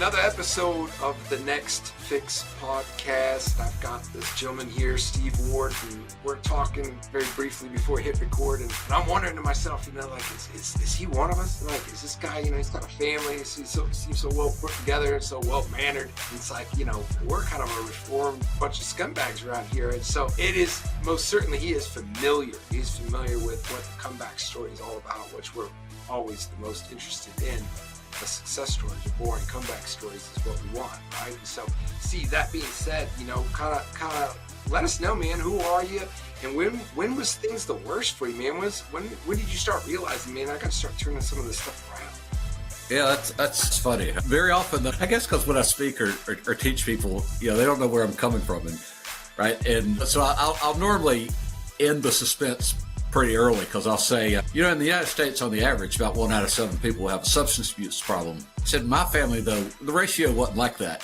another episode of the Next Fix podcast. I've got this gentleman here, Steve Ward, who we're talking very briefly before we hit record, and I'm wondering to myself, is he one of us? Like, is this guy, he's got a family, he seems so well put together and so well mannered. It's like, we're kind of a reformed bunch of scumbags around here, and so it is most certainly he is familiar. He's familiar with what the comeback story is all about, which we're always the most interested in. The success stories, the boring comeback stories is what we want, right? And so, see, that being said, kind of let us know, man, who are you? And when was things the worst for you, man? When did you start realizing, man, I got to start turning some of this stuff around? Yeah, that's funny. Very often, I guess because when I speak or teach people, they don't know where I'm coming from, and so I'll normally end the suspense pretty early, because I'll say, in the United States, on the average, about 1 out of 7 people have a substance abuse problem. I said, in my family, though, the ratio wasn't like that.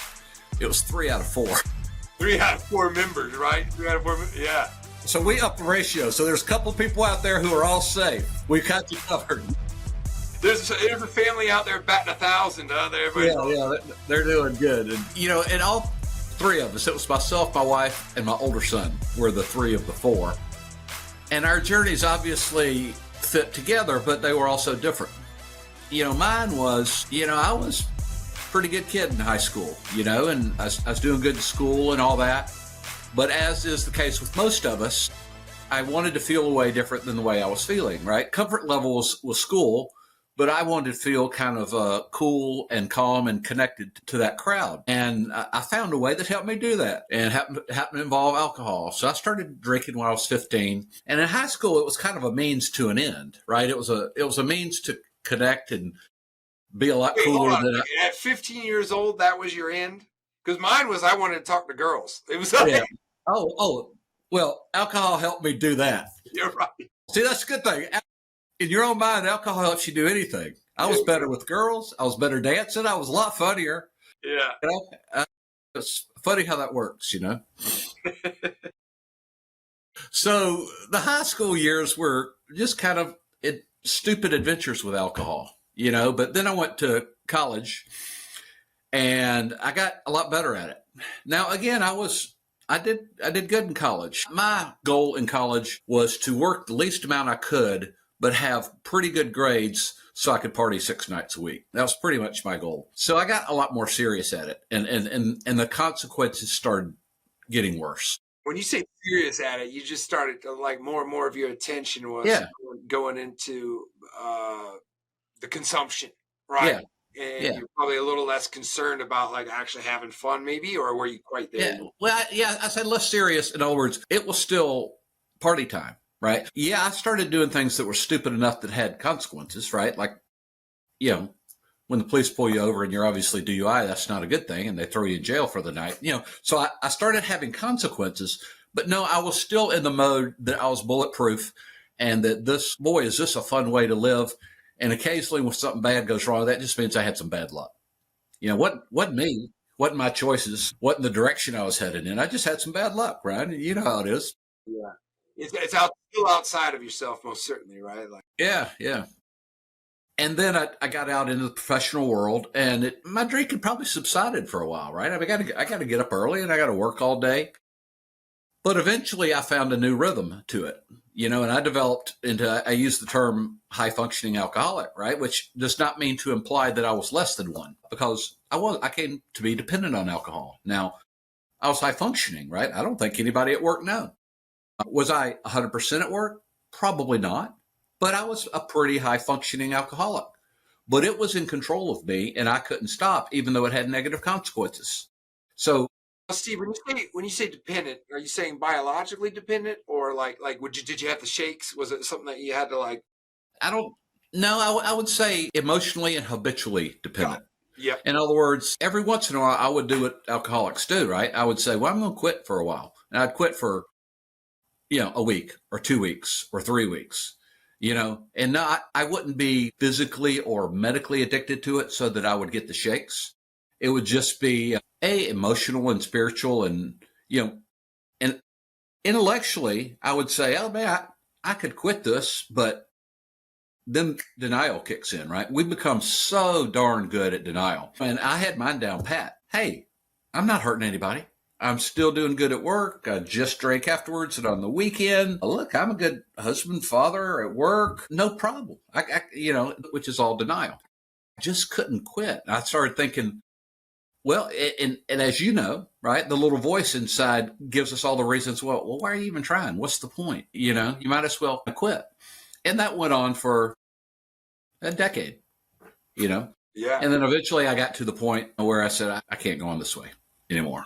It was 3 out of 4. 3 out of 4 members, right? 3 out of 4, yeah. So we up the ratio. So there's a couple people out there who are all safe. We've got you covered. There's a family out there batting 1,000. Yeah, they're doing good. And, and all 3 of us, it was myself, my wife, and my older son, were the 3 of the 4. And our journeys obviously fit together, but they were also different. Mine was, I was a pretty good kid in high school, and I was doing good in school and all that. But as is the case with most of us, I wanted to feel a way different than the way I was feeling, right? Comfort level was school, but I wanted to feel kind of cool and calm and connected to that crowd. And I found a way that helped me do that, and happened to involve alcohol. So I started drinking when I was 15. And in high school, it was kind of a means to an end, right? It was a means to connect and be a lot cooler than at 15 years old, that was your end? Because mine was I wanted to talk to girls. It was like, yeah. Oh, well, alcohol helped me do that. You're right. See, that's a good thing. In your own mind, alcohol helps you do anything. I was better with girls. I was better dancing. I was a lot funnier. Yeah. It's funny how that works, So the high school years were just kind of stupid adventures with alcohol, but then I went to college and I got a lot better at it. Now, again, I did good in college. My goal in college was to work the least amount I could, but have pretty good grades so I could party 6 nights a week. That was pretty much my goal. So I got a lot more serious at it, and the consequences started getting worse. When you say serious at it, you just started to, like, more and more of your attention was going into the consumption, right? Yeah. And you're probably a little less concerned about, like, actually having fun, maybe, or were you quite there? Yeah. Well, I said less serious. In other words, it was still party time. Right. Yeah, I started doing things that were stupid enough that had consequences, right? Like, when the police pull you over and you're obviously DUI, that's not a good thing, and they throw you in jail for the night. So I started having consequences, but no, I was still in the mode that I was bulletproof, and that is this a fun way to live? And occasionally when something bad goes wrong, that just means I had some bad luck. Wasn't me, wasn't my choices, wasn't the direction I was headed in. I just had some bad luck, right? You know how it is. Yeah. It's still outside of yourself, most certainly, right? Like, yeah. And then I got out into the professional world, and my drinking probably subsided for a while, right? I mean, I got to get up early, and I got to work all day. But eventually, I found a new rhythm to it, and I developed I use the term high functioning alcoholic, right? Which does not mean to imply that I was less than one, because I came to be dependent on alcohol. Now, I was high functioning, right? I don't think anybody at work knew. Was I 100% at work? Probably not. But I was a pretty high-functioning alcoholic. But it was in control of me, and I couldn't stop, even though it had negative consequences. So, Steve, when you say dependent, are you saying biologically dependent, or like did you have the shakes? Was it something that you had to like? I would say emotionally and habitually dependent. Yeah. In other words, every once in a while, I would do what alcoholics do, right? I would say, well, I'm going to quit for a while. And I'd quit for a week or 2 weeks or 3 weeks, and I wouldn't be physically or medically addicted to it so that I would get the shakes. It would just be emotional and spiritual, and, and intellectually I would say, oh man, I could quit this, but then denial kicks in, right? We become so darn good at denial. And I had mine down pat. Hey, I'm not hurting anybody. I'm still doing good at work. I just drank afterwards and on the weekend. Look, I'm a good husband, father at work. No problem. Which is all denial. I just couldn't quit. I started thinking, well, and as you know, right, the little voice inside gives us all the reasons. Well, why are you even trying? What's the point? You might as well quit. And that went on for a decade, Yeah. And then eventually I got to the point where I said, I can't go on this way anymore.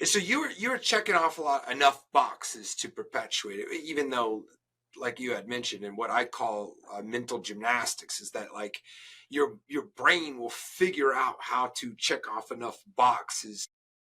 So you were checking off enough boxes to perpetuate it, even though, like you had mentioned, and what I call mental gymnastics is that like your brain will figure out how to check off enough boxes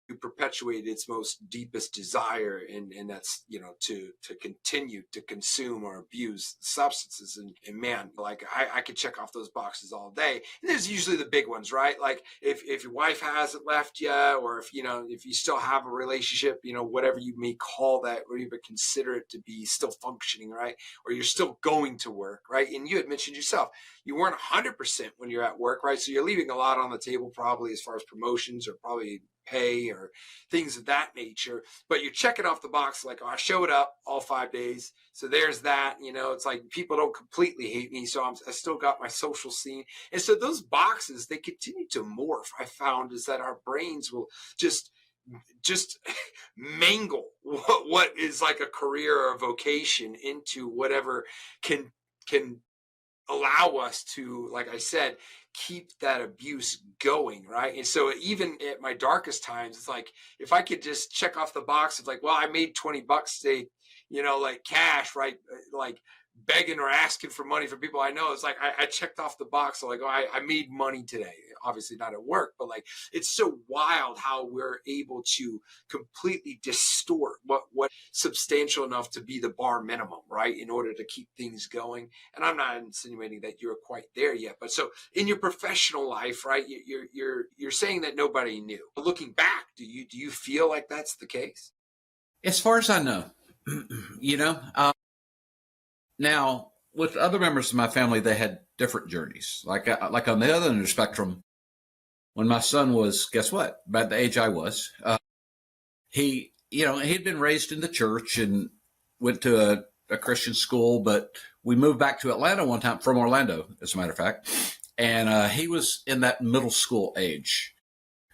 to perpetuate its most deepest desire, and that's to continue to consume or abuse substances. And man, like I could check off those boxes all day. And there's usually the big ones, right? Like if your wife hasn't left you, or if you still have a relationship, whatever you may call that, or even consider it to be still functioning, right? Or you're still going to work, right? And you had mentioned yourself, you weren't 100% when you're at work, right? So you're leaving a lot on the table, probably as far as promotions or probably pay or things of that nature, but you're checking off the box like, oh, I showed up all 5 days, so there's that. It's like people don't completely hate me, so I still got my social scene. And so those boxes, they continue to morph. I found is that our brains will just mangle what is like a career or a vocation into whatever can allow us to, like I said, keep that abuse going, right? And so even at my darkest times, it's like, if I could just check off the box of like, well, I made $20 today, like cash, right? Like begging or asking for money from people I know. It's like, I checked off the box. So like, oh, I made money today. Obviously not at work, but like, it's so wild how we're able to completely distort what substantial enough to be the bar minimum, right? In order to keep things going. And I'm not insinuating that you're quite there yet, but so in your professional life, right, you're saying that nobody knew. But looking back, do you feel like that's the case? As far as I know, now with other members of my family, they had different journeys. Like on the other end of the spectrum, when my son was, guess what, about the age I was, he'd been raised in the church and went to a Christian school, but we moved back to Atlanta one time, from Orlando, as a matter of fact. And he was in that middle school age.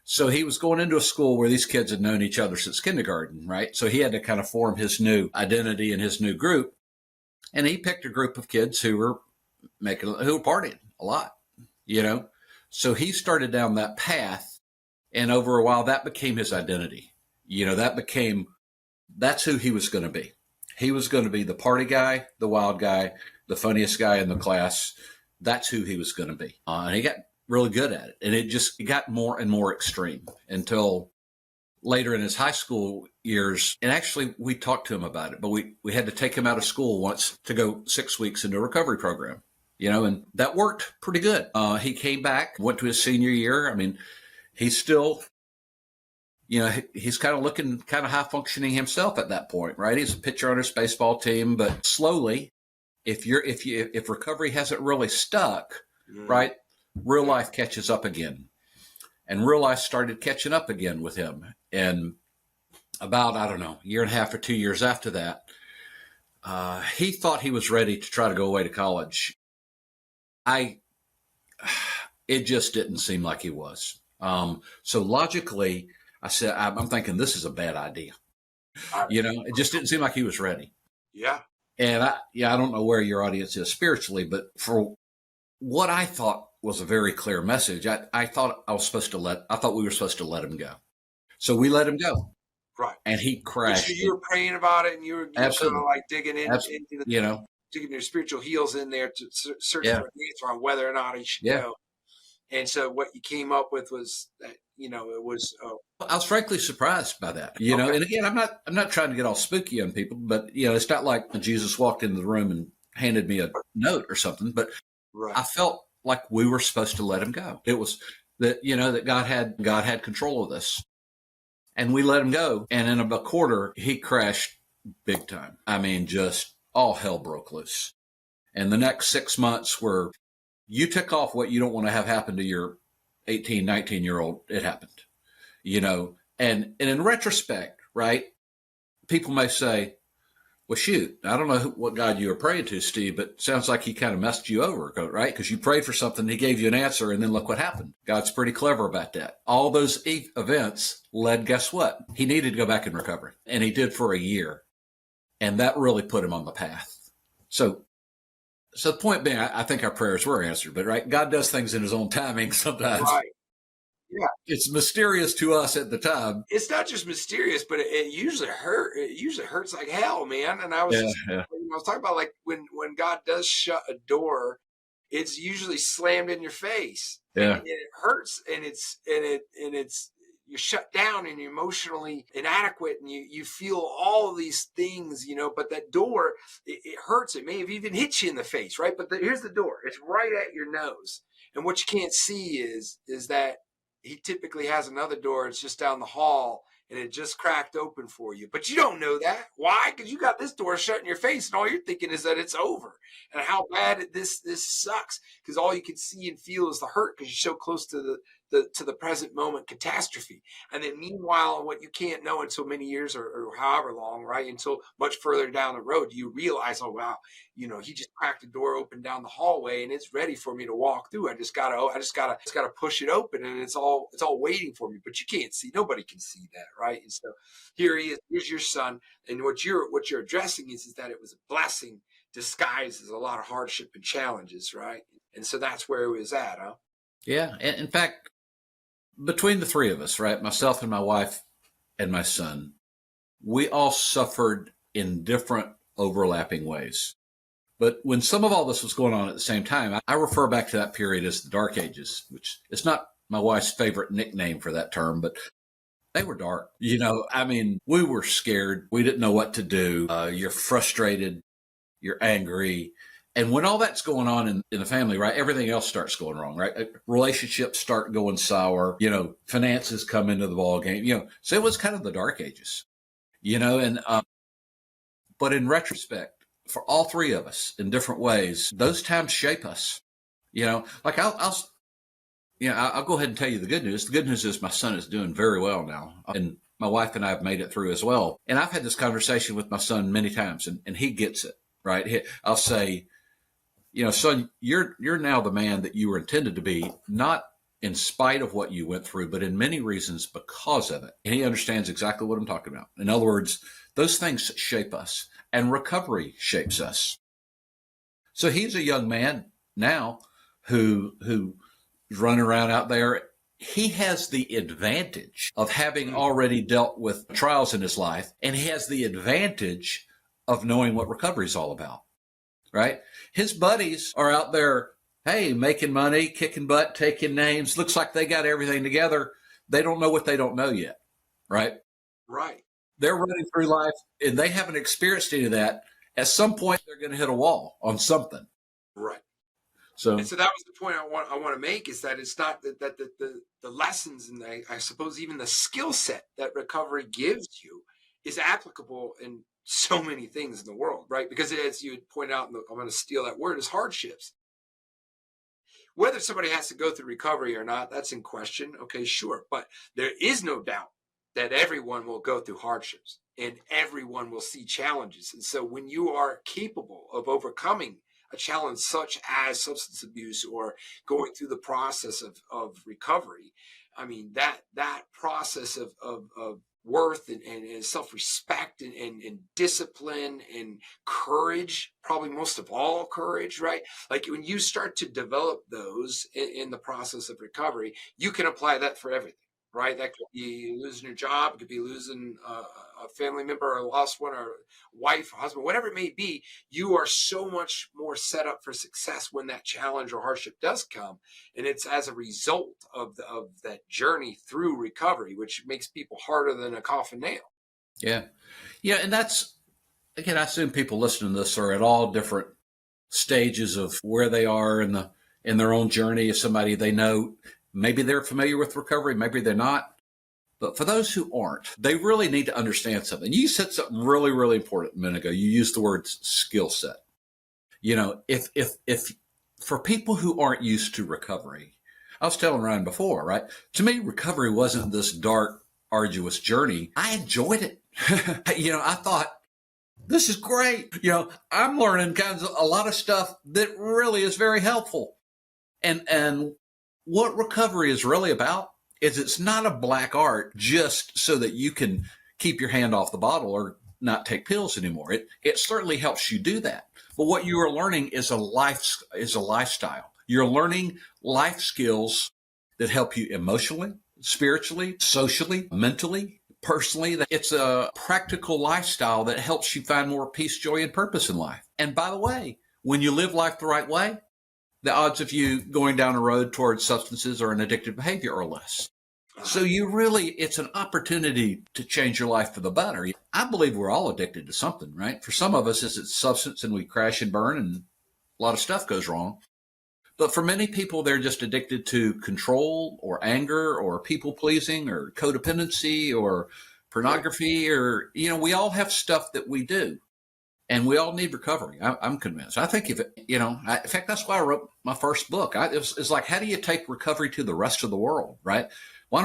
So he was going into a school where these kids had known each other since kindergarten, right? So he had to kind of form his new identity and his new group. And he picked a group of kids who were partying a lot, So he started down that path, and over a while that became his identity. That's who he was going to be. He was going to be the party guy, the wild guy, the funniest guy in the class. That's who he was going to be. And he got really good at it. And it got more and more extreme until later in his high school years. And actually, we talked to him about it, but we had to take him out of school once to go 6 weeks into a recovery program, and that worked pretty good. He came back, went to his senior year. I mean, he's still, he's kind of looking kind of high functioning himself at that point, right? He's a pitcher on his baseball team, but slowly, if recovery hasn't really stuck, right, real life catches up again. And real life started catching up again with him. And about, I don't know, year and a half or 2 years after that, he thought he was ready to try to go away to college. It just didn't seem like he was. So logically, I said, I'm thinking this is a bad idea. It just didn't seem like he was ready. Yeah. And I don't know where your audience is spiritually, but for what I thought was a very clear message, I thought we were supposed to let him go. So we let him go. Right. And he crashed. So you were praying about it, and you were kind of like digging into the, digging your spiritual heels in there to search for an answer on whether or not he should go. And so what you came up with was that, it was. I was frankly surprised by that. And again, I'm not trying to get all spooky on people, but it's not like Jesus walked into the room and handed me a note or something. But I felt like we were supposed to let him go. It was that that God had control of this, and we let him go. And in a quarter, he crashed big time. I mean, just all hell broke loose. And the next 6 months where you tick off what you don't want to have happen to your 18, 19-year-old, it happened, and in retrospect, right, people may say, well, shoot, I don't know what God you were praying to, Steve, but it sounds like he kind of messed you over, right? Because you prayed for something, he gave you an answer, and then look what happened. God's pretty clever about that. All those events led, guess what? He needed to go back in recovery, and he did for a year, and that really put him on the path. So the point being, I think our prayers were answered, but right, God does things in his own timing sometimes. Right. Yeah. It's mysterious to us at the time. It's not just mysterious, but it usually hurts like hell, man. And I was I was talking about, like, when God does shut a door, it's usually slammed in your face. Yeah. And it hurts, and it's you're shut down and you're emotionally inadequate, and you feel all of these things, but that door, it hurts. It may have even hit you in the face, right? But here's the door. It's right at your nose. And what you can't see is that he typically has another door. It's just down the hall, and it just cracked open for you. But you don't know that. Why? Because you got this door shut in your face, and all you're thinking is that it's over and how bad this sucks, because all you can see and feel is the hurt, because you're so close to the present moment catastrophe. And then meanwhile, what you can't know until many years or however long, right, until much further down the road, you realize, oh wow, he just cracked the door open down the hallway, and it's ready for me to walk through. I just gotta push it open, and it's all waiting for me. But you can't see. Nobody can see that, right? And so here he is. Here's your son, and what you're addressing is that it was a blessing disguised as a lot of hardship and challenges, right? And so that's where it was at, huh? Yeah. In fact, between the three of us, right, myself and my wife and my son, we all suffered in different overlapping ways. But when some of all this was going on at the same time, I refer back to that period as the Dark Ages, which is not my wife's favorite nickname for that term, but they were dark. We were scared. We didn't know what to do. You're frustrated. You're angry. And when all that's going on in the family, right, everything else starts going wrong, right? Relationships start going sour, finances come into the ball game, so it was kind of the Dark Ages, but in retrospect, for all three of us in different ways, those times shape us, like I'll go ahead and tell you the good news. The good news is my son is doing very well now, and my wife and I have made it through as well. And I've had this conversation with my son many times, and he gets it, right? I'll say, son, you're now the man that you were intended to be, not in spite of what you went through, but in many reasons because of it. And he understands exactly what I'm talking about. In other words, those things shape us, and recovery shapes us. So he's a young man now who's running around out there. He has the advantage of having already dealt with trials in his life, and he has the advantage of knowing what recovery is all about. Right? His buddies are out there, hey, making money, kicking butt, taking names. Looks like they got everything together. They don't know what they don't know yet. Right? Right. They're running through life, and they haven't experienced any of that. At some point, they're going to hit a wall on something. Right. So that was the point I want to make, is that it's not that the lessons, and I suppose even the skill set that recovery gives you is applicable in so many things in the world, right? Because as you would point out, I'm going to steal that word, is hardships. Whether somebody has to go through recovery or not, that's in question. Okay, sure. But there is no doubt that everyone will go through hardships, and everyone will see challenges. And so when you are capable of overcoming a challenge such as substance abuse or going through the process of recovery, I mean, that process of worth and self-respect and discipline and courage, probably most of all courage, right? Like when you start to develop those in the process of recovery, you can apply that for everything, right? That could be losing your job, it could be losing a family member or a lost one, or wife, or husband, whatever it may be. You are so much more set up for success when that challenge or hardship does come. And it's as a result of that journey through recovery, which makes people harder than a coffin nail. Yeah. And that's, again, I assume people listening to this are at all different stages of where they are in their own journey. As somebody they know, maybe they're familiar with recovery, maybe they're not. But for those who aren't, they really need to understand something. You said something really, really important a minute ago. You used the word skill set. If for people who aren't used to recovery, I was telling Ryan before, right? To me, recovery wasn't this dark, arduous journey. I enjoyed it. I thought, this is great. I'm learning a lot of stuff that really is very helpful. And what recovery is really about is it's not a black art just so that you can keep your hand off the bottle or not take pills anymore. It certainly helps you do that. But what you are learning is a lifestyle. You're learning life skills that help you emotionally, spiritually, socially, mentally, personally. It's a practical lifestyle that helps you find more peace, joy, and purpose in life. And by the way, when you live life the right way, the odds of you going down a road towards substances or an addictive behavior are less. So it's an opportunity to change your life for the better. I believe we're all addicted to something, right? For some of us, it's substance and we crash and burn and a lot of stuff goes wrong. But for many people, they're just addicted to control or anger or people pleasing or codependency or pornography we all have stuff that we do. And we all need recovery. I'm convinced. I think in fact, that's why I wrote my first book. It's like, how do you take recovery to the rest of the world, right? Why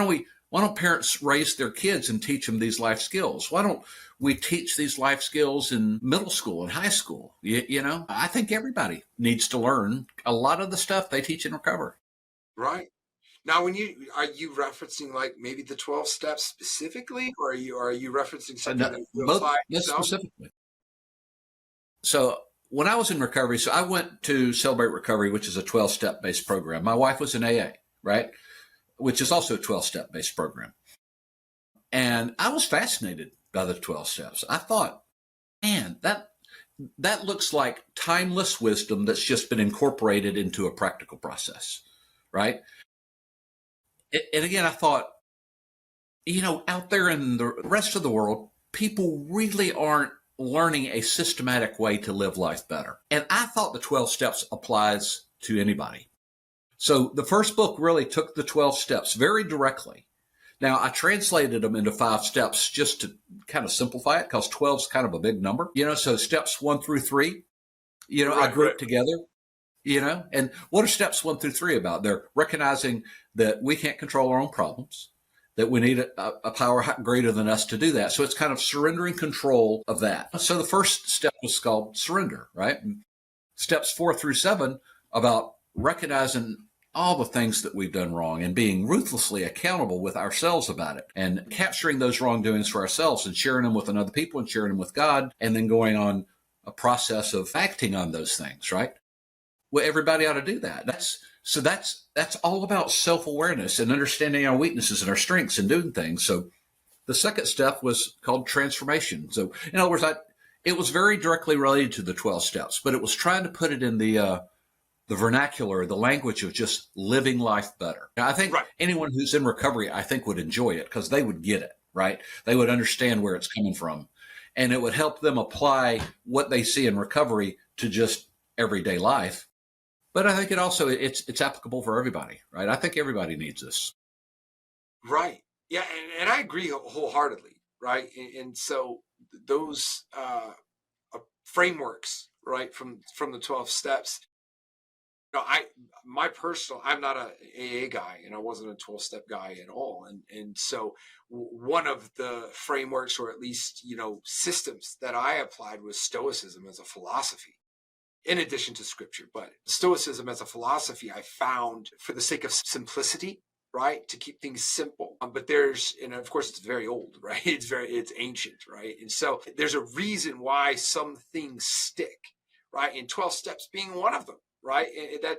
don't parents raise their kids and teach them these life skills? Why don't we teach these life skills in middle school and high school? I think everybody needs to learn a lot of the stuff they teach in recovery. Right. Now, are you referencing like maybe the 12 steps specifically, or are you referencing something that you apply yourself? Specifically. So when I was in recovery, so I went to Celebrate Recovery, which is a 12-step based program. My wife was in AA, right? Which is also a 12-step based program. And I was fascinated by the 12 steps. I thought, man, that looks like timeless wisdom that's just been incorporated into a practical process, right? And again, I thought, out there in the rest of the world, people really aren't learning a systematic way to live life better. And I thought the 12 steps applies to anybody. So the first book really took the 12 steps very directly. Now, I translated them into 5 steps just to kind of simplify it, because 12 is kind of a big number. So steps 1 through 3, I grouped together, and what are steps 1 through 3 about? They're recognizing that we can't control our own problems, that we need a power greater than us to do that. So it's kind of surrendering control of that. So the first step was called surrender, right? And steps 4 through 7 about recognizing all the things that we've done wrong and being ruthlessly accountable with ourselves about it, and capturing those wrongdoings for ourselves and sharing them with other people and sharing them with God, and then going on a process of acting on those things, right? Well, everybody ought to do that. That's all about self-awareness and understanding our weaknesses and our strengths and doing things. So the second step was called transformation. So in other words, it was very directly related to the 12 steps, but it was trying to put it in the vernacular, the language of just living life better. Now, I think anyone who's in recovery, I think, would enjoy it because they would get it, right? They would understand where it's coming from, and it would help them apply what they see in recovery to just everyday life. But I think it's applicable for everybody, right? I think everybody needs this. Right. Yeah, and I agree wholeheartly, right? And so those frameworks, right, from the 12 steps. I'm not a AA guy, and I wasn't a 12-step guy at all. And so one of the frameworks, or at least, systems that I applied was Stoicism as a philosophy, in addition to scripture. But Stoicism as a philosophy, I found, for the sake of simplicity, right, to keep things simple. But and of course it's very old, right? It's ancient, right? And so there's a reason why some things stick, right? And 12 steps being one of them. Right.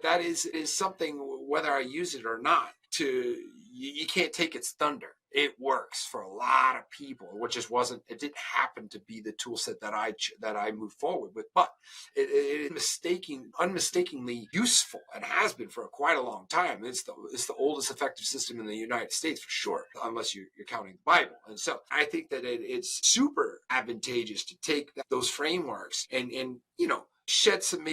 That is something, whether I use it or not, you can't take its thunder. It works for a lot of people, it didn't happen to be the tool set that I moved forward with, but it is unmistakably useful, and has been for quite a long time. It's the oldest effective system in the United States, for sure, unless you're counting the Bible. And so I think that it's super advantageous to take those frameworks and shed some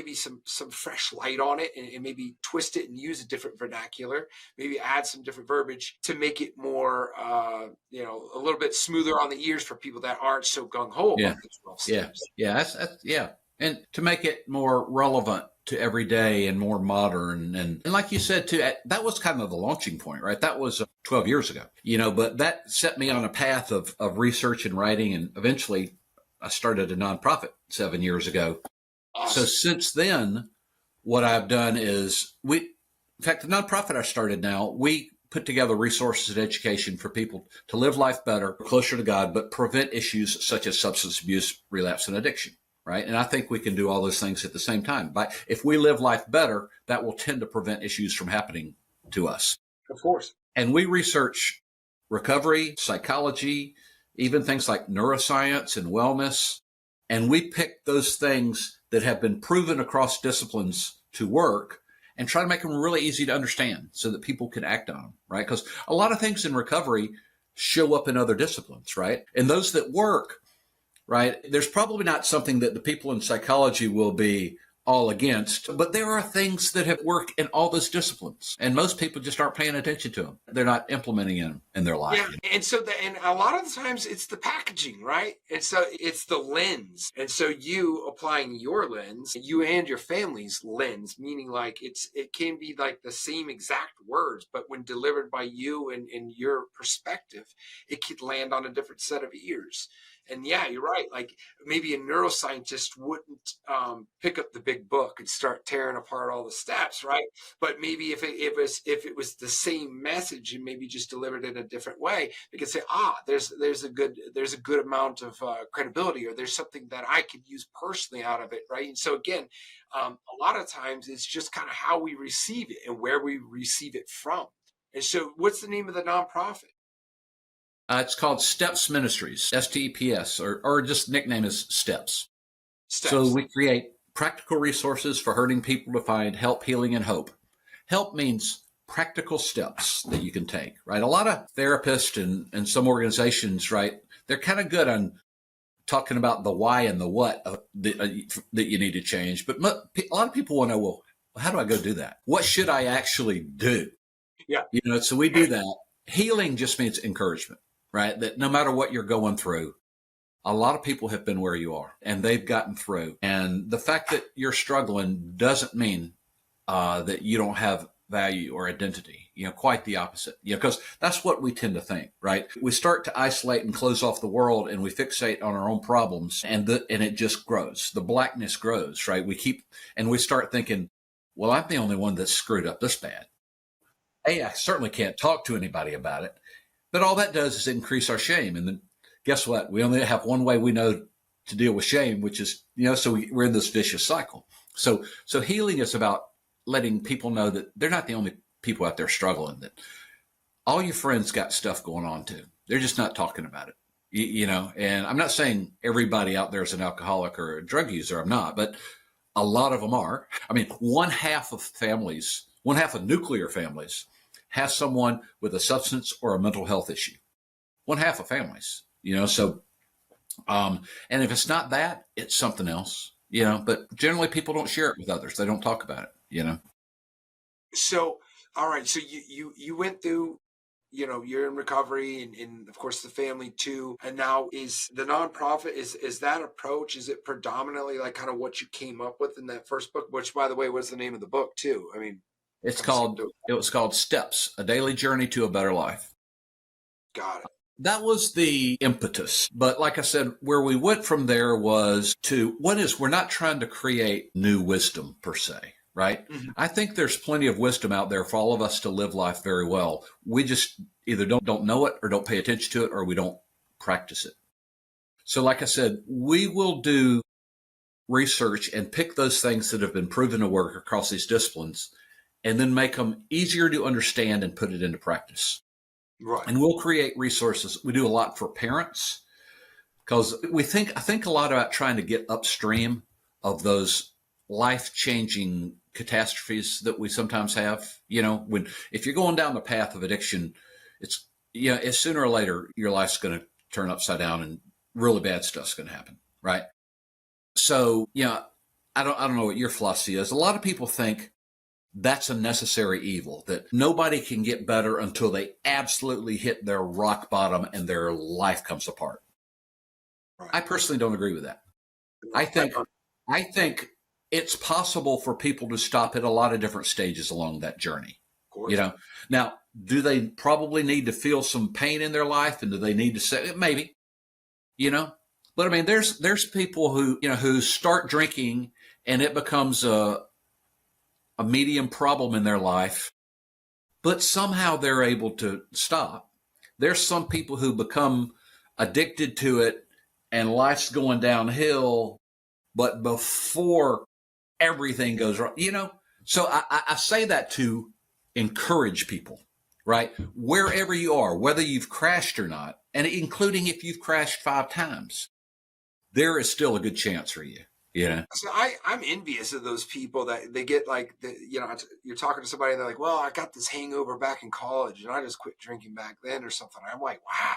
fresh light on it, and maybe twist it and use a different vernacular, maybe add some different verbiage to make it more, a little bit smoother on the ears for people that aren't so gung-ho about the 12 steps. Yeah. and to make it more relevant to every day and more modern. And like you said, too, that was kind of the launching point, right? That was 12 years ago, but that set me on a path of research and writing. And eventually I started a nonprofit 7 years ago. Awesome. So since then, what I've done is in fact, the nonprofit I started now, we put together resources and education for people to live life better, closer to God, but prevent issues such as substance abuse, relapse, and addiction. Right. And I think we can do all those things at the same time. But if we live life better, that will tend to prevent issues from happening to us. Of course. And we research recovery, psychology, even things like neuroscience and wellness. And we pick those things that have been proven across disciplines to work and try to make them really easy to understand so that people can act on them. Right. Because a lot of things in recovery show up in other disciplines. Right. And those that work, right, there's probably not something that the people in psychology will be all against, but there are things that have worked in all those disciplines, and most people just aren't paying attention to them. They're not implementing them in their life. Yeah, and so and a lot of the times it's the packaging, right? And so it's the lens, and so you applying your lens, you and your family's lens, meaning like it can be like the same exact words, but when delivered by you and your perspective, it could land on a different set of ears. And yeah, you're right. Like maybe a neuroscientist wouldn't pick up the big book and start tearing apart all the steps, right? But maybe if it was the same message and maybe just delivered in a different way, they could say, there's a good amount of credibility, or there's something that I could use personally out of it, right? And so again, a lot of times it's just kind of how we receive it and where we receive it from. And so, what's the name of the nonprofit? It's called Steps Ministries, STEPS, or just nickname is Steps. Steps. So we create practical resources for hurting people to find help, healing, and hope. Help means practical steps that you can take, right? A lot of therapists and some organizations, right, they're kind of good on talking about the why and the what that you need to change. But a lot of people want to know, well, how do I go do that? What should I actually do? Yeah. So we do that. Healing just means encouragement. Right? That no matter what you're going through, a lot of people have been where you are and they've gotten through. And the fact that you're struggling doesn't mean that you don't have value or identity, quite the opposite, because that's what we tend to think, right? We start to isolate and close off the world and we fixate on our own problems and it just grows. The blackness grows, right? We start thinking, well, I'm the only one that's screwed up this bad. Hey, I certainly can't talk to anybody about it. But all that does is increase our shame. And then guess what? We only have one way we know to deal with shame, which is, so we're in this vicious cycle. So healing is about letting people know that they're not the only people out there struggling, that all your friends got stuff going on too. They're just not talking about it, and I'm not saying everybody out there is an alcoholic or a drug user. I'm not, but a lot of them are. I mean, one half of nuclear families has someone with a substance or a mental health issue. One half of families, so, and if it's not that, it's something else, but generally people don't share it with others. They don't talk about it, So, all right. So you went through, you're in recovery and of course the family too. And now is the nonprofit, is that approach, is it predominantly like kind of what you came up with in that first book, which by the way, was the name of the book too? I mean, it was called Steps, A Daily Journey to a Better Life. Got it. That was the impetus. But like I said, where we went from there was we're not trying to create new wisdom per se, right? Mm-hmm. I think there's plenty of wisdom out there for all of us to live life very well. We just either don't know it or don't pay attention to it, or we don't practice it. So like I said, we will do research and pick those things that have been proven to work across these disciplines and then make them easier to understand and put it into practice. Right. And we'll create resources. We do a lot for parents because I think a lot about trying to get upstream of those life-changing catastrophes that we sometimes have. If you're going down the path of addiction, it's sooner or later your life's going to turn upside down and really bad stuff's going to happen, right? So, I don't know what your philosophy is. A lot of people think that's a necessary evil, that nobody can get better until they absolutely hit their rock bottom and their life comes apart. Right. I personally don't agree with that. I I think it's possible for people to stop at a lot of different stages along that journey. Of course. You know, now, do they probably need to feel some pain in their life, and do they need to say maybe, you know? But I mean, there's people who, you know, who start drinking and it becomes a medium problem in their life, but somehow they're able to stop. There's some people who become addicted to it and life's going downhill, but before everything goes wrong, you know? So I say that to encourage people, right? Wherever you are, whether you've crashed or not, and including if you've crashed 5 times, there is still a good chance for you. Yeah. So I'm envious of those people that they get like, you're talking to somebody and they're like, well, I got this hangover back in college and I just quit drinking back then or something. I'm like, wow.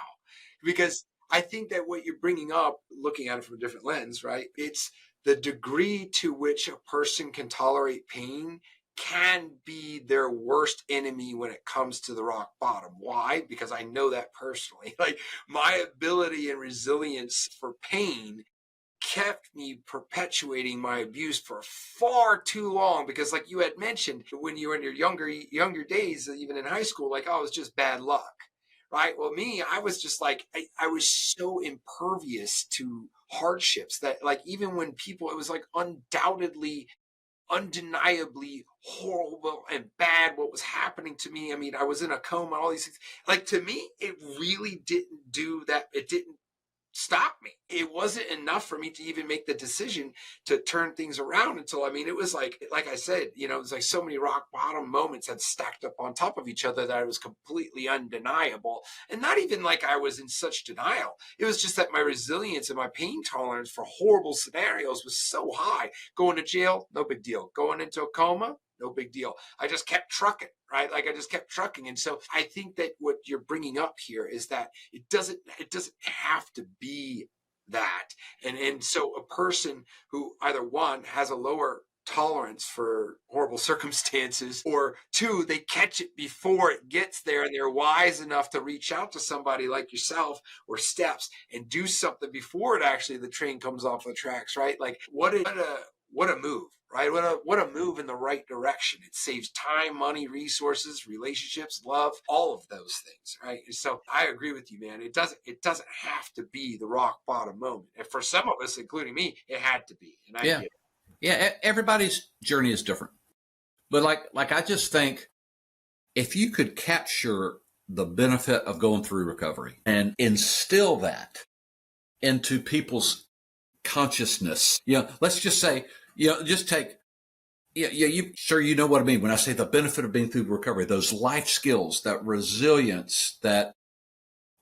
Because I think that what you're bringing up, looking at it from a different lens, right? It's the degree to which a person can tolerate pain can be their worst enemy when it comes to the rock bottom. Why? Because I know that personally. Like my ability and resilience for pain kept me perpetuating my abuse for far too long, because like you had mentioned, when you were in your younger days, even in high school, like, oh, it was just bad luck, right? Well, me, I was just like, I was so impervious to hardships that like, even when people, it was like undoubtedly, undeniably horrible and bad what was happening to me. I mean, I was in a coma, all these things. Like to me, it really didn't do that. It didn't stop me. It wasn't enough for me to even make the decision to turn things around until, I mean, it was like I said, you know, it was like so many rock bottom moments had stacked up on top of each other that it was completely undeniable. And not even like I was in such denial. It was just that my resilience and my pain tolerance for horrible scenarios was so high. Going to jail, no big deal. Going into a coma, no big deal. I just kept trucking, right? Like I just kept trucking. And so I think that what you're bringing up here is that it doesn't have to be that. And so a person who either one has a lower tolerance for horrible circumstances, or two, they catch it before it gets there and they're wise enough to reach out to somebody like yourself or Steps and do something before it actually the train comes off the tracks, right? Like what a move, right? What a move in the right direction. It saves time, money, resources, relationships, love, all of those things, right? So I agree with you, man. It doesn't have to be the rock bottom moment. And for some of us, including me, it had to be. And I get it. Yeah, everybody's journey is different. But like I just think if you could capture the benefit of going through recovery and instill that into people's consciousness, you know, let's just say, you know, just take, you know what I mean when I say the benefit of being through recovery, those life skills, that resilience, that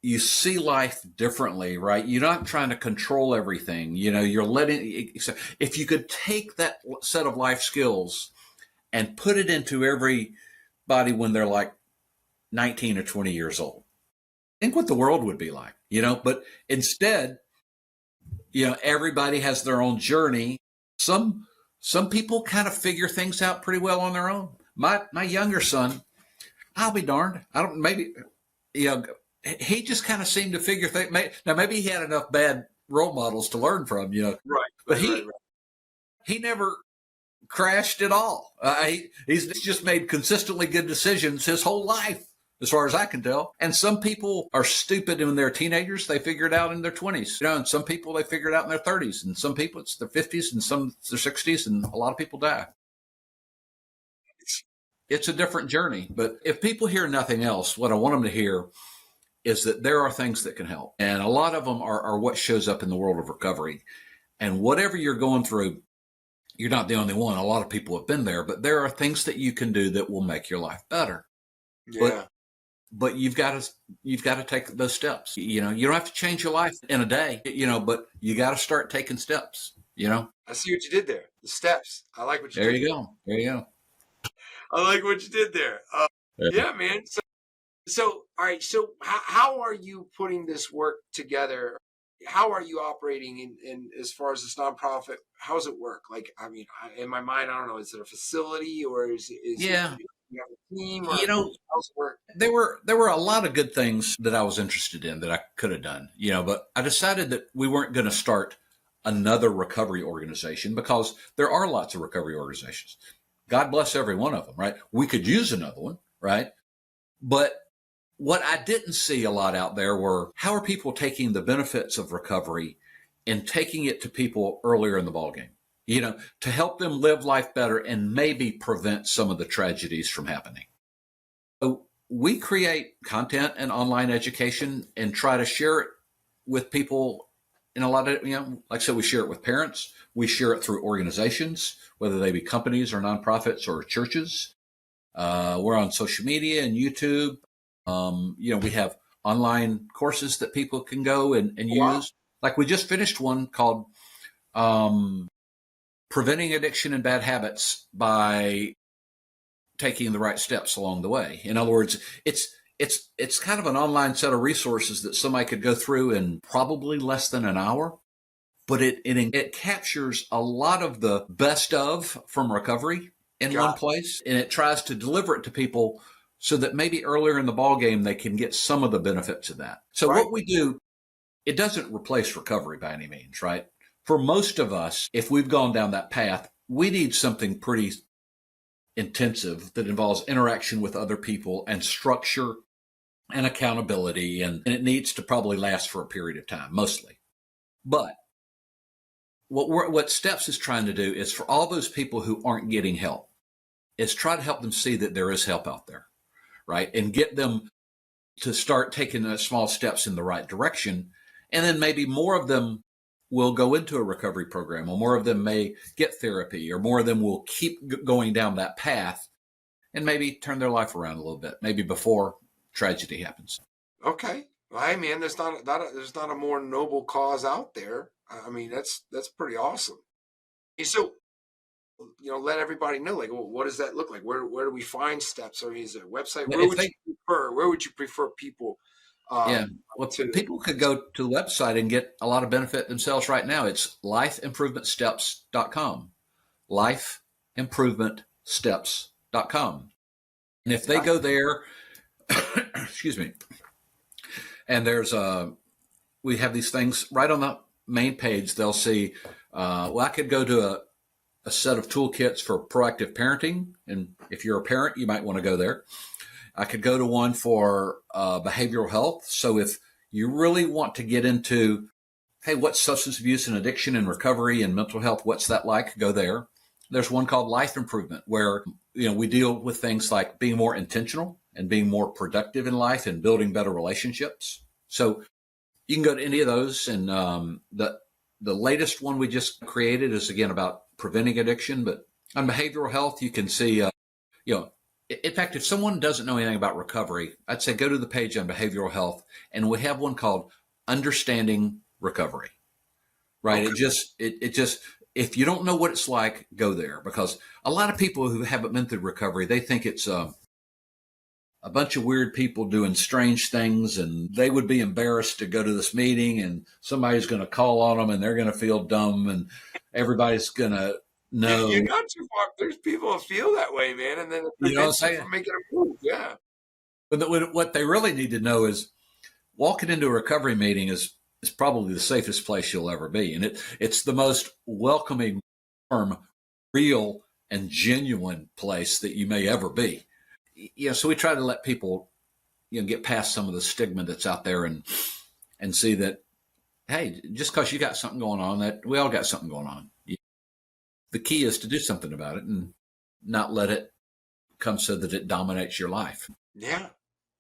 you see life differently, right? You're not trying to control everything. You know, you're letting, if you could take that set of life skills and put it into everybody when they're like 19 or 20 years old, think what the world would be like, you know, but instead, you know, everybody has their own journey. Some people kind of figure things out pretty well on their own. My younger son, I'll be darned. Maybe, you know, he just kind of seemed to figure things. Now, maybe he had enough bad role models to learn from, you know. Right. But he never crashed at all. He's just made consistently good decisions his whole life, as far as I can tell. And some people are stupid when they're teenagers. They figure it out in their 20s. You know, and some people, they figure it out in their 30s. And some people, it's their 50s, and some it's their 60s, and a lot of people die. It's a different journey. But if people hear nothing else, what I want them to hear is that there are things that can help. And a lot of them are what shows up in the world of recovery. And whatever you're going through, you're not the only one. A lot of people have been there, but there are things that you can do that will make your life better. Yeah. But you've got to take those steps. You know, you don't have to change your life in a day, you know, but you got to start taking steps, you know. I see what you did there. The steps. I like what you did. There you go. There you go. I like what you did there. Yeah, man. So, all right. So how are you putting this work together? How are you operating in as far as this nonprofit? How does it work? Like, I mean, in my mind, I don't know. Is it a facility or is yeah. You have a team? Or you know, how does it work? There were a lot of good things that I was interested in that I could have done, you know, but I decided that we weren't going to start another recovery organization, because there are lots of recovery organizations. God bless every one of them, right? We could use another one, right? But what I didn't see a lot out there were, how are people taking the benefits of recovery and taking it to people earlier in the ballgame, to help them live life better and maybe prevent some of the tragedies from happening. So we create content and online education and try to share it with people in a lot of, like I said, we share it with parents. We share it through organizations, whether they be companies or nonprofits or churches. We're on social media and YouTube. We have online courses that people can go and Wow. use. Like we just finished one called Preventing Addiction and Bad Habits by Taking the Right Steps Along the Way. In other words, it's kind of an online set of resources that somebody could go through in probably less than an hour, but it captures a lot of the best of from recovery in one place, and it tries to deliver it to people so that maybe earlier in the ball game they can get some of the benefits of that. So what we do, it doesn't replace recovery by any means, right? For most of us, if we've gone down that path, we need something pretty intensive that involves interaction with other people and structure and accountability, and it needs to probably last for a period of time, mostly. But what Steps is trying to do is, for all those people who aren't getting help, is try to help them see that there is help out there, right? And get them to start taking small steps in the right direction. And then maybe more of them will go into a recovery program, or more of them may get therapy, or more of them will keep going down that path and maybe turn their life around a little bit, maybe before tragedy happens. Okay. Well, hey, man, there's not a more noble cause out there. I mean, that's pretty awesome. So, let everybody know, like, well, what does that look like? Where do we find Steps? Or is there a website? Where would you prefer people? People could go to the website and get a lot of benefit themselves right now. It's lifeimprovementsteps.com. Lifeimprovementsteps.com. And if they go there, excuse me, and we have these things right on the main page. They'll see, I could go to a set of toolkits for proactive parenting. And if you're a parent, you might want to go there. I could go to one for behavioral health. So if you really want to get into, hey, what's substance abuse and addiction and recovery and mental health, what's that like? Go there. There's one called Life Improvement, where we deal with things like being more intentional and being more productive in life and building better relationships. So you can go to any of those. And the latest one we just created is, again, about preventing addiction. But on behavioral health, you can see, in fact, if someone doesn't know anything about recovery, I'd say go to the page on behavioral health, and we have one called Understanding Recovery, right? Okay. It just, if you don't know what it's like, go there, because a lot of people who haven't been through recovery, they think it's a bunch of weird people doing strange things, and they would be embarrassed to go to this meeting, and somebody's going to call on them, and they're going to feel dumb, and everybody's going to know. You're not too far. There's people who feel that way, man, and then it prevents you from making a move. Yeah. But what they really need to know is, walking into a recovery meeting is probably the safest place you'll ever be, and it's the most welcoming, warm, real, and genuine place that you may ever be. So we try to let people, get past some of the stigma that's out there, and see that, hey, just because you got something going on, that we all got something going on. The key is to do something about it and not let it come so that it dominates your life. Yeah.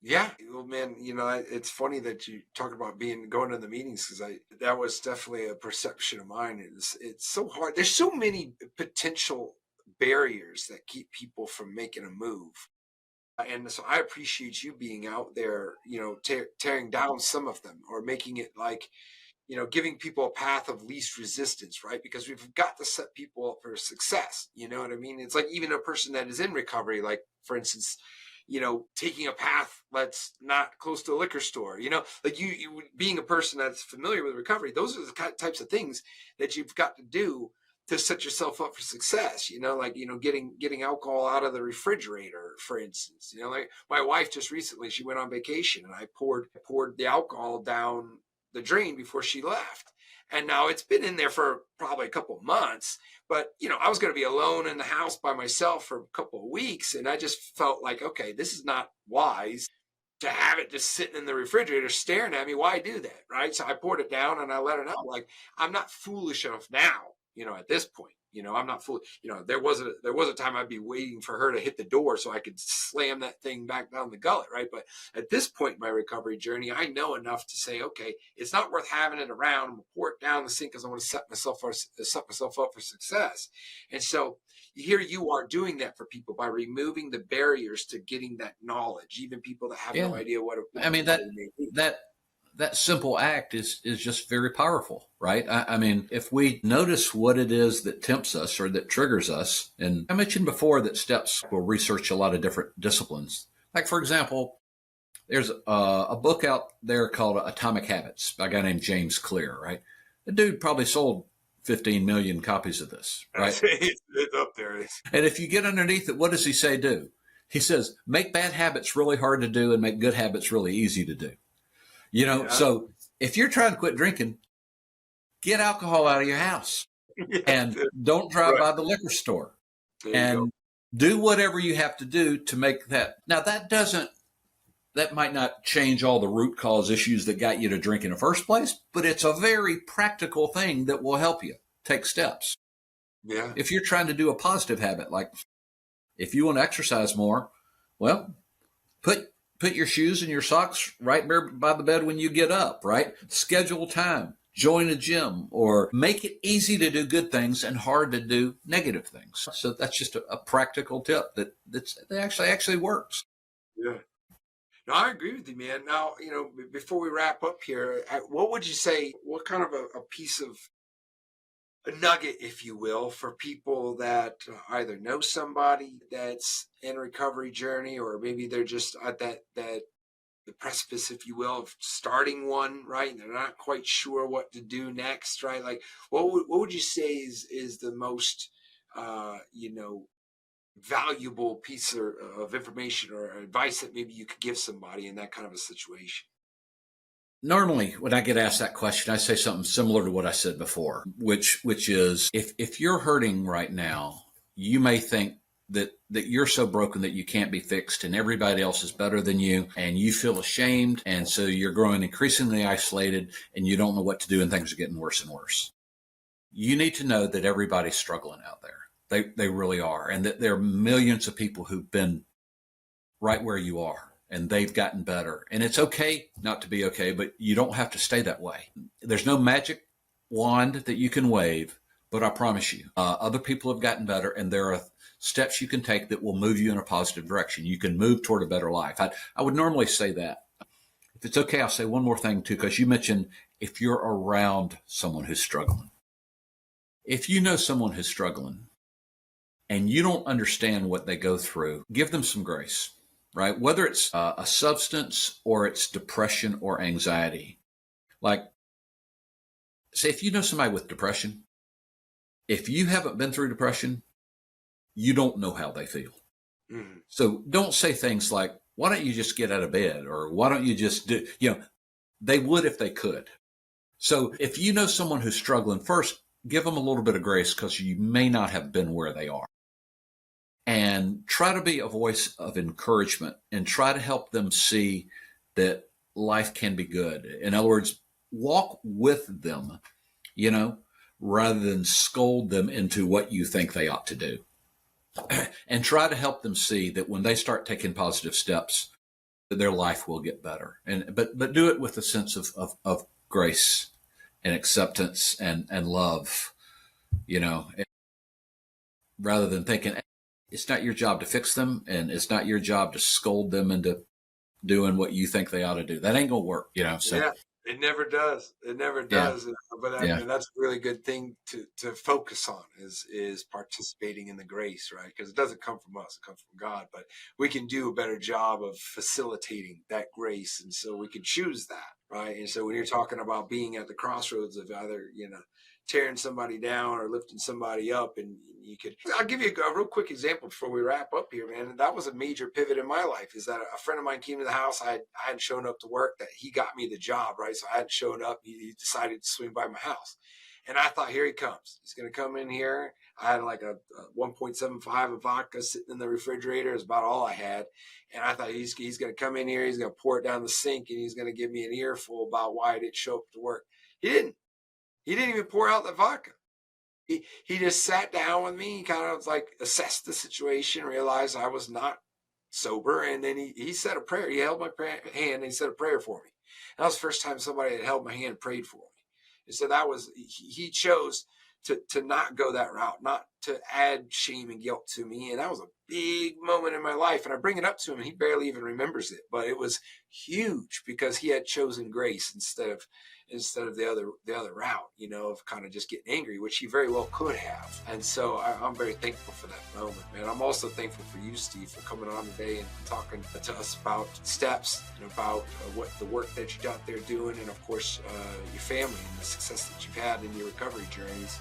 Yeah. Well, man, it's funny that you talk about going to the meetings, because that was definitely a perception of mine. It's so hard. There's so many potential barriers that keep people from making a move. And so I appreciate you being out there, tearing down some of them, or making it like, giving people a path of least resistance, right? Because we've got to set people up for success. You know what I mean? It's like, even a person that is in recovery, like, for instance, taking a path that's not close to a liquor store, like you being a person that's familiar with recovery, those are the types of things that you've got to do to set yourself up for success, like, getting alcohol out of the refrigerator, for instance. Like my wife just recently, she went on vacation, and I poured the alcohol down the drain before she left. And now it's been in there for probably a couple of months, but I was going to be alone in the house by myself for a couple of weeks. And I just felt like, okay, this is not wise to have it just sitting in the refrigerator staring at me. Why do that? Right. So I poured it down and I let her know, like, I'm not foolish enough now, at this point, I'm not foolish. There was a time I'd be waiting for her to hit the door so I could slam that thing back down the gullet. Right. But at this point in my recovery journey, I know enough to say, okay, it's not worth having it around. I'm going to pour it down the sink because I want to set myself up for success. And so here you are doing that for people by removing the barriers to getting that knowledge, even people that have no idea what I mean, that simple act is just very powerful, right? I mean, if we notice what it is that tempts us or that triggers us, and I mentioned before that steps will research a lot of different disciplines. Like, for example, there's a book out there called Atomic Habits by a guy named James Clear, right? The dude probably sold 15 million copies of this, right? It's up there. And if you get underneath it, what does he say do? He says, make bad habits really hard to do and make good habits really easy to do. So if you're trying to quit drinking, get alcohol out of your house and don't drive by the liquor store and do whatever you have to do to make that. Now, that might not change all the root cause issues that got you to drink in the first place, but it's a very practical thing that will help you take steps. Yeah. If you're trying to do a positive habit, like if you want to exercise more, well, put your shoes and your socks right by the bed when you get up, right? Schedule time, join a gym, or make it easy to do good things and hard to do negative things. So that's just a practical tip that actually works. Yeah. No, I agree with you, man. Now, before we wrap up here, what would you say, what kind of a piece of a nugget, if you will, for people that either know somebody that's in a recovery journey, or maybe they're just at the precipice, if you will, of starting one, right? And they're not quite sure what to do next, right? Like, what would you say is the most, valuable piece of information or advice that maybe you could give somebody in that kind of a situation? Normally, when I get asked that question, I say something similar to what I said before, which is if you're hurting right now, you may think that you're so broken that you can't be fixed and everybody else is better than you and you feel ashamed. And so you're growing increasingly isolated and you don't know what to do and things are getting worse and worse. You need to know that everybody's struggling out there. They really are. And that there are millions of people who've been right where you are. And they've gotten better. And it's okay not to be okay, but you don't have to stay that way. There's no magic wand that you can wave, but I promise you, other people have gotten better, and there are steps you can take that will move you in a positive direction. You can move toward a better life. I would normally say that. If it's okay, I'll say one more thing too, because you mentioned if you're around someone who's struggling. If you know someone who's struggling and you don't understand what they go through, give them some grace. Right? Whether it's a substance or it's depression or anxiety. Like, say, if you know somebody with depression, if you haven't been through depression, you don't know how they feel. Mm-hmm. So don't say things like, why don't you just get out of bed? Or why don't you just do, they would if they could. So if you know someone who's struggling, first, give them a little bit of grace because you may not have been where they are. And try to be a voice of encouragement and try to help them see that life can be good. In other words, walk with them, rather than scold them into what you think they ought to do. And try to help them see that when they start taking positive steps, that their life will get better. But do it with a sense of grace and acceptance and love, rather than thinking, it's not your job to fix them, and it's not your job to scold them into doing what you think they ought to do. That ain't gonna work, So yeah, it never does. It never does. Yeah. But and that's a really good thing to focus on is participating in the grace, right? Because it doesn't come from us; it comes from God. But we can do a better job of facilitating that grace, and so we can choose that, right? And so when you're talking about being at the crossroads of either tearing somebody down or lifting somebody up. And you could, I'll give you a real quick example before we wrap up here, man. And that was a major pivot in my life, is that a friend of mine came to the house. I hadn't shown up to work, that he got me the job, right? So I hadn't shown up. He decided to swing by my house. And I thought, here he comes. He's going to come in here. I had like a 1.75 of vodka sitting in the refrigerator. It's about all I had. And I thought, he's going to come in here. He's going to pour it down the sink, and he's going to give me an earful about why I didn't show up to work. He didn't. He didn't even pour out the vodka. He just sat down with me. He kind of like assessed the situation, realized I was not sober. And then he said a prayer. He held my hand and he said a prayer for me. And that was the first time somebody had held my hand and prayed for me. And so that was, he chose to not go that route, not to add shame and guilt to me. And that was a big moment in my life. And I bring it up to him, and he barely even remembers it, but it was huge because he had chosen grace instead of the other route, you know, of kind of just getting angry, which he very well could have. And so I'm very thankful for that moment, man. I'm also thankful for you, Steve, for coming on today and talking to us about steps and about what the work that you're out there doing, and of course your family and the success that you've had in your recovery journeys.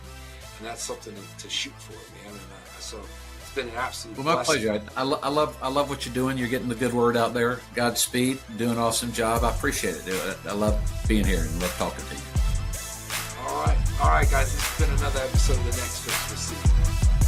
And that's something to shoot for, man. And so it's been an absolute blessing. My pleasure. I love what you're doing. You're getting the good word out there. Godspeed. Doing an awesome job. I appreciate it, dude. I love being here and love talking to you. All right, guys. This has been another episode of The Next Fix. We'll see you.